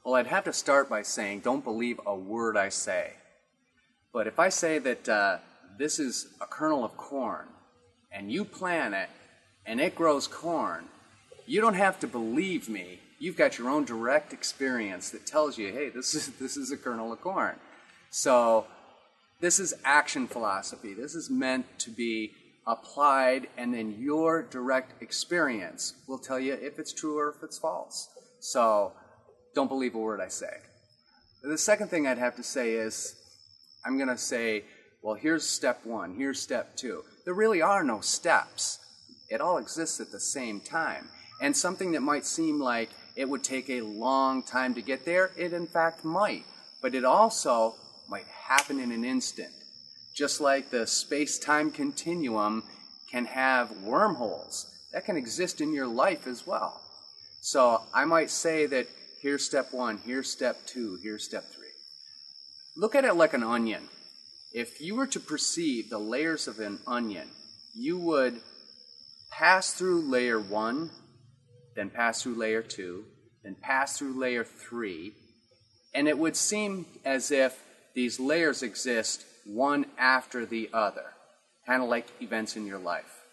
Well, I'd have to start by saying, don't believe a word I say. But if I say that this is a kernel of corn, and you plant it, and it grows corn, you don't have to believe me. You've got your own direct experience that tells you, hey, this is a kernel of corn. So this is action philosophy. This is meant to be applied, and then your direct experience will tell you if it's true or if it's false. So don't believe a word I say. The second thing I'd have to say is, I'm going to say, well, here's step one, here's step two. There really are no steps. It all exists at the same time. And something that might seem like it would take a long time to get there, it in fact might. But it also might happen in an instant. Just like the space-time continuum can have wormholes. That can exist in your life as well. So I might say that here's step one, here's step two, here's step three. Look at it like an onion. If you were to perceive the layers of an onion, you would pass through layer one, then pass through layer two, then pass through layer three, and it would seem as if these layers exist one after the other, kind of like events in your life.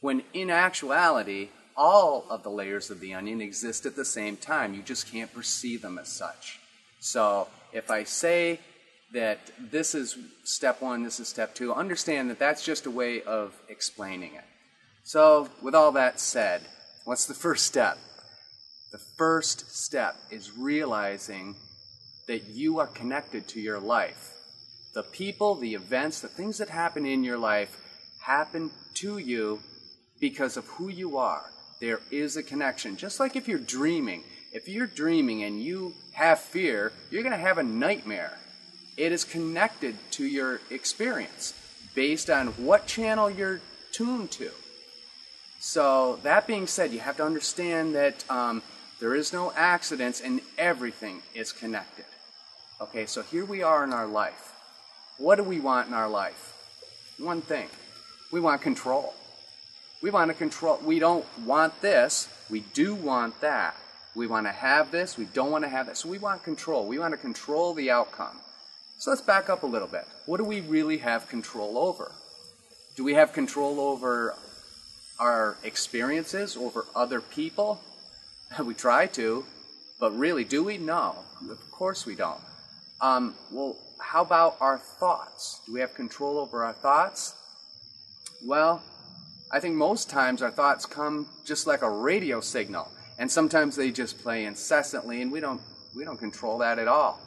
When in actuality, all of the layers of the onion exist at the same time. You just can't perceive them as such. So if I say that this is step one, this is step two, understand that that's just a way of explaining it. So with all that said, what's the first step? The first step is realizing that you are connected to your life. The people, the events, the things that happen in your life happen to you because of who you are. There is a connection. Just like if you're dreaming. If you're dreaming and you have fear, you're going to have a nightmare. It is connected to your experience based on what channel you're tuned to. So that being said, you have to understand that there is no accidents and everything is connected. Okay, so here we are in our life. What do we want in our life? One thing. We want control. We want to control. We don't want this. We do want that. We want to have this. We don't want to have that. So we want control. We want to control the outcome. So let's back up a little bit. What do we really have control over? Do we have control over our experiences, over other people? We try to, but really, do we? No, of course we don't. Well, how about our thoughts? Do we have control over our thoughts? Well, I think most times our thoughts come just like a radio signal, and sometimes they just play incessantly, and we don't control that at all.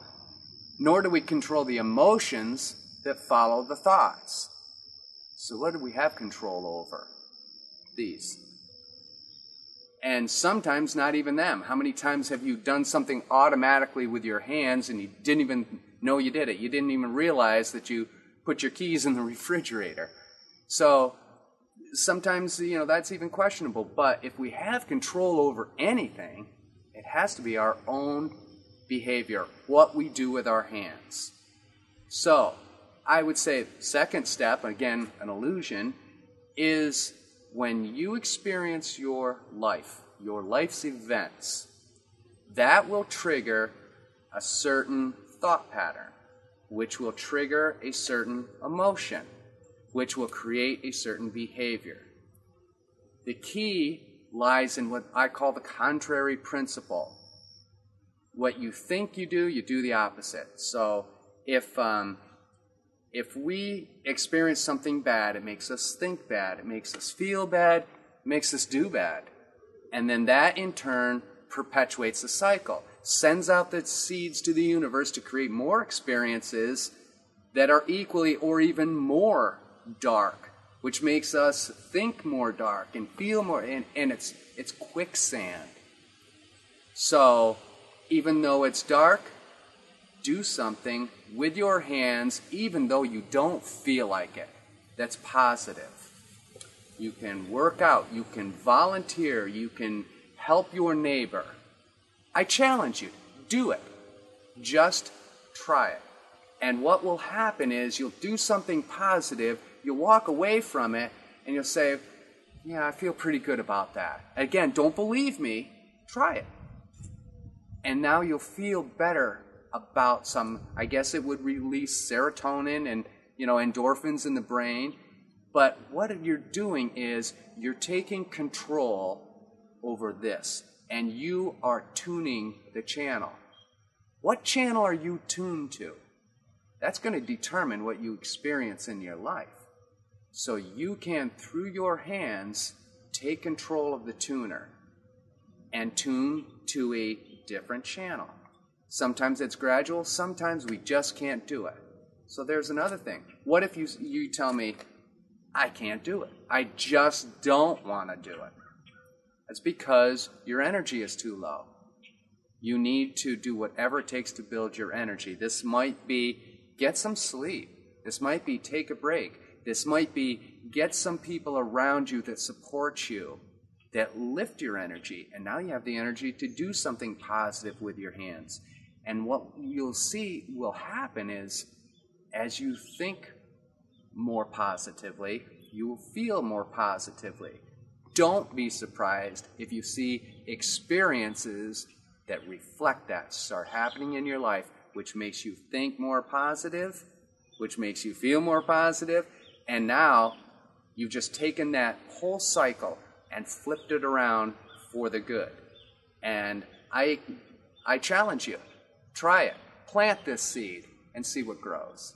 Nor do we control the emotions that follow the thoughts. So what do we have control over? These. And sometimes not even them. How many times have you done something automatically with your hands and you didn't even know you did it? You didn't even realize that you put your keys in the refrigerator. So sometimes, that's even questionable. But if we have control over anything, it has to be our own behavior, what we do with our hands. So I would say second step, again, an illusion, is when you experience your life's events, that will trigger a certain thought pattern, which will trigger a certain emotion, which will create a certain behavior. The key lies in what I call the contrary principle. What you think you do the opposite. So if we experience something bad, it makes us think bad, it makes us feel bad, it makes us do bad. And then that in turn perpetuates the cycle, sends out the seeds to the universe to create more experiences that are equally or even more dark, which makes us think more dark and feel more, and it's quicksand. So even though it's dark, do something with your hands, even though you don't feel like it. That's positive. You can work out, you can volunteer, you can help your neighbor. I challenge you, do it. Just try it. And what will happen is you'll do something positive, you'll walk away from it, and you'll say, yeah, I feel pretty good about that. Again, don't believe me, try it. And now you'll feel better about I guess it would release serotonin and, endorphins in the brain. But what you're doing is you're taking control over this, and you are tuning the channel. What channel are you tuned to? That's going to determine what you experience in your life. So you can, through your hands, take control of the tuner and tune to a different channel. Sometimes it's gradual, sometimes we just can't do it. So there's another thing. What if you tell me, I can't do it. I just don't want to do it. That's because your energy is too low. You need to do whatever it takes to build your energy. This might be get some sleep. This might be take a break. This might be get some people around you that support you, that lift your energy. And now you have the energy to do something positive with your hands. And what you'll see will happen is as you think more positively, you will feel more positively. Don't be surprised if you see experiences that reflect that start happening in your life, which makes you think more positive, which makes you feel more positive, and now you've just taken that whole cycle and flipped it around for the good. And I challenge you, try it, plant this seed, and see what grows.